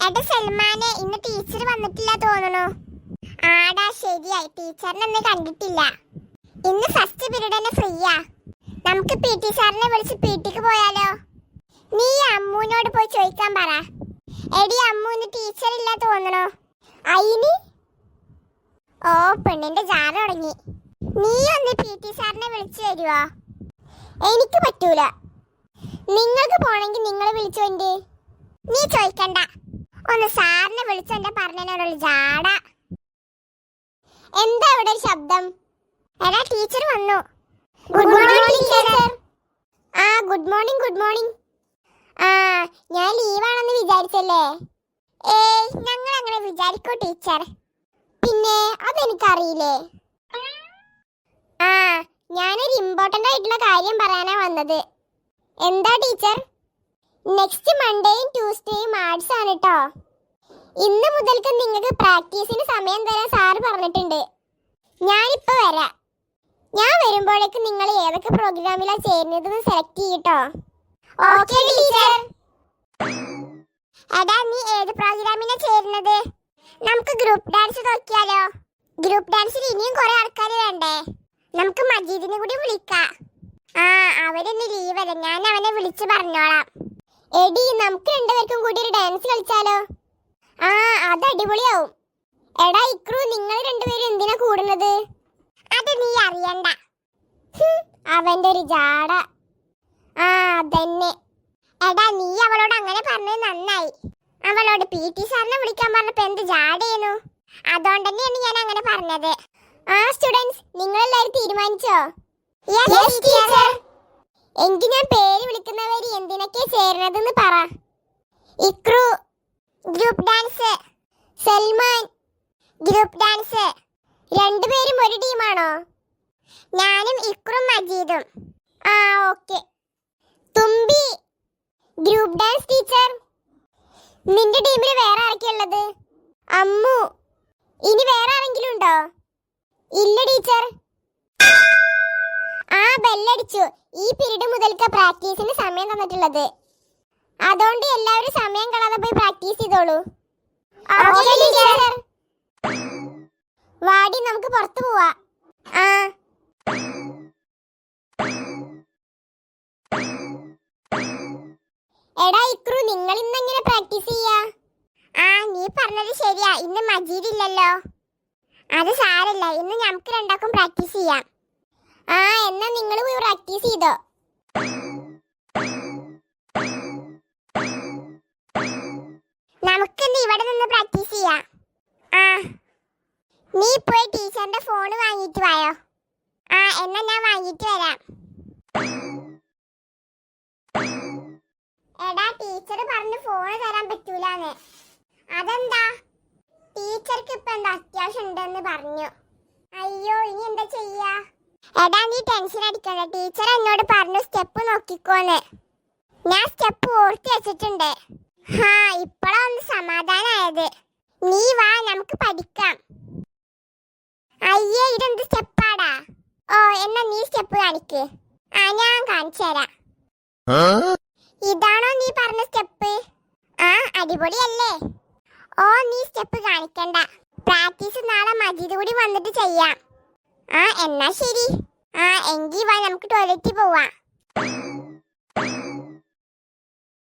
എടാ സൽമാനെ, ഇന്ന് ടീച്ചർ വന്നിട്ടില്ല തോന്നുന്നു. ആടാ ശരിയായി, ടീച്ചറിനെ ഇന്ന് കണ്ടിട്ടില്ല. ഇന്ന് ഫസ്റ്റ് പീരീഡ് തന്നെ ഫ്രീയാ. നമുക്ക് പി ടി സാറിനെ വിളിച്ച് പി ടിക്ക് പോയാലോ? നീ അമ്മൂനോട് പോയി ചോദിക്കാൻ പറ. എടി അമ്മു, ഇന്ന് ടീച്ചർ ഇല്ല തോന്നണോ? അയിന് ഓ പെണ്ണിന്റെ ജാറ തുടങ്ങി. നീ ഒന്ന് പി ടി സാറിനെ വിളിച്ചു തരുവോ? എനിക്ക് പറ്റൂല. നിങ്ങൾക്ക് പോണെങ്കിൽ നിങ്ങൾ വിളിച്ചോണ്ട്. നീ ചോദിക്കണ്ട, ഒന്ന് സാറിനെ വിളിച്ചോണ്ട പറഞ്ഞതിനോടുള്ള ജാട. എന്താ ഇവിടെ ഒരു ശബ്ദം? എടാ ടീച്ചർ വന്നു. Good morning teacher. ആ ഗുഡ് മോർണിംഗ് ഗുഡ് മോർണിംഗ്. ആ ഞാൻ ലീവാണെന്ന് വിചാരിച്ചല്ലേ? ഏയ് ഞങ്ങൾ അങ്ങനെ വിചാരിക്കോ ടീച്ചർ. പിന്നെ അതെനിക്കറിയില്ലേ. ആ ഞാനൊരു ഇമ്പോർട്ടൻ്റ് ആയിട്ടുള്ള കാര്യം പറയാനാ വന്നത്. എന്താ ടീച്ചർ? നെക്സ്റ്റ് മൺഡേയും ട്യൂസ്ഡേയും ആർട്സ് ആണ് കേട്ടോ. ഇന്ന് മുതൽക്ക് നിങ്ങൾക്ക് പ്രാക്ടീസിന് സമയം തരാൻ സാറ് പറഞ്ഞിട്ടുണ്ട്. ഞാനിപ്പോ വരാം. ഞാൻ വരുമ്പോഴേക്ക് നിങ്ങൾ ഏതൊക്കെ പ്രോഗ്രാമിലാണ് ചേരുന്നതെന്ന് സെലക്ട് ചെയ്യട്ടോ. Okay teacher. എടാ നീ ഏത് പ്രോഗ്രാമിനാ ചേരുന്നത്? നമുക്ക് ഗ്രൂപ്പ് ഡാൻസ് നോക്കിയാലോ? ഗ്രൂപ്പ് ഡാൻസിൽ ഇനിയും കുറെ ആൾക്കാർ വേണ്ടേ? നമുക്ക് മജീദിനെ കൂടി വിളിക്കാം. ആ അവരൊന്ന് ലീവല്ല, ഞാൻ അവനെ വിളിച്ച് പറഞ്ഞോളാം. എടി നമുക്ക് രണ്ടുപേർക്കും കൂടി ഒരു ഡാൻസ് കളിച്ചാലോ? ആ അത് അടിപൊളിയാവും. എടാ ഇക്രു, നിങ്ങൾ രണ്ടുപേരും എന്തിനാ കൂടുന്നത്? അത് നീ അറിയണ്ട. അവന്റെ ഒരു ജാട. ആ അതന്നെ. എടാ നീ അവളോട് അങ്ങനെ പറഞ്ഞത് നന്നായി. അവളോട് പി ടി സാറിനെ വിളിക്കാൻ പറഞ്ഞപ്പോ എന്ത് ജാടേനു. അതുകൊണ്ട് തന്നെയാണ് ഞാൻ അങ്ങനെ പറഞ്ഞത്. ആ സ്റ്റുഡൻസ്, നിങ്ങൾ എല്ലാവരും തീരുമാനിച്ചോ? എങ്കിൽ ഞാൻ പേര് വിളിക്കുന്നവര് എന്തിനൊക്കെ ചേരുന്നതെന്ന് പറ. Ikru group dance, Salman group dance. രണ്ടുപേരും ഒരു ടീമാണോ? ഞാനും ഇക്രും മജീദും. ആ ഓക്കെ. തുമ്പി ഗ്രൂപ്പ് ഡാൻസ് ടീച്ചർ. നിന്റെ ടീമിൽ വേറെ ആരൊക്കെയുള്ളത്? അമ്മു. ഇനി വേറെ ആരെങ്കിലും ഉണ്ടോ? ഇല്ല ടീച്ചർ. ആ ബെല്ലടിച്ചു. ഈ പീരീഡ് മുതൽക്ക് പ്രാക്ടീസിന് സമയം തന്നിട്ടുള്ളത്. അതുകൊണ്ട് എല്ലാവരും സമയം കളയാതെ പോയി പ്രാക്ടീസ് ചെയ്തോളൂ. വാടി, നമുക്ക് പുറത്തു പോവാ. ആ എടാ ഇക്രു, നിങ്ങൾ ഇന്ന് എങ്ങനെ പ്രാക്ടീസ് ചെയ്യാ? ആ നീ പറഞ്ഞത് ശരിയാ, ഇന്ന് മജീദ് ഇല്ലല്ലോ. അത് സാരല്ല, ഇന്ന് നമുക്ക് രണ്ടാക്കും പ്രാക്ടീസ് ചെയ്യാം. ആ എന്നാ നിങ്ങൾ പോയി പ്രാക്ടീസ് ചെയ്തോ. നമുക്കിന്ന് ഇവിടെ നിന്ന് പ്രാക്ടീസ് ചെയ്യാം. ആ നീ പോയി ടീച്ചറിന്റെ ഫോൺ വാങ്ങിയിട്ട് വായോ. ആ എന്നാ ഞാൻ വാങ്ങിയിട്ട് വരാം. എടാ ടീച്ചർ പറഞ്ഞു ഫോൺ തരാൻ പറ്റൂലെന്ന്. അതെന്താ? ടീച്ചർക്ക് ഇപ്പൊ എന്താ അത്യാവശ്യം ഉണ്ടെന്ന് പറഞ്ഞു. അയ്യോ, ഇനി എന്താ ചെയ്യാ? എടാ നീ ടെൻഷൻ അടിക്കണ്ട, ടീച്ചർ എന്നോട് പറഞ്ഞു സ്റ്റെപ്പ് നോക്കിക്കോന്ന്. ഞാൻ സ്റ്റെപ്പ് ഓർത്ത് വെച്ചിട്ടുണ്ട്. ഹാ ഇപ്പഴാ ഒന്ന് സമാധാനായത്. നീ വാ, നമുക്ക് പഠിക്കാം. അയ്യേ, ഇതെന്ത് സ്റ്റെപ്പാടാ? ഓ എന്നാ നീ സ്റ്റെപ്പ് കാണിക്ക്. ആ ഞാൻ കാണിച്ചു തരാം. ഇതാണോ നീ പറഞ്ഞ സ്റ്റെപ്പ്? ആ അടിപൊളിയല്ലേ? ഓ നീ സ്റ്റെപ്പ് കാണിക്കണ്ട, പ്രാക്ടീസ് നാളെ മജീദ് കൂടി വന്നിട്ട് ചെയ്യാം. ആ എന്നാ ശരി. ആ എങ്കി വാ, നമുക്ക് ടോയ്ലറ്റിൽ പോവാം.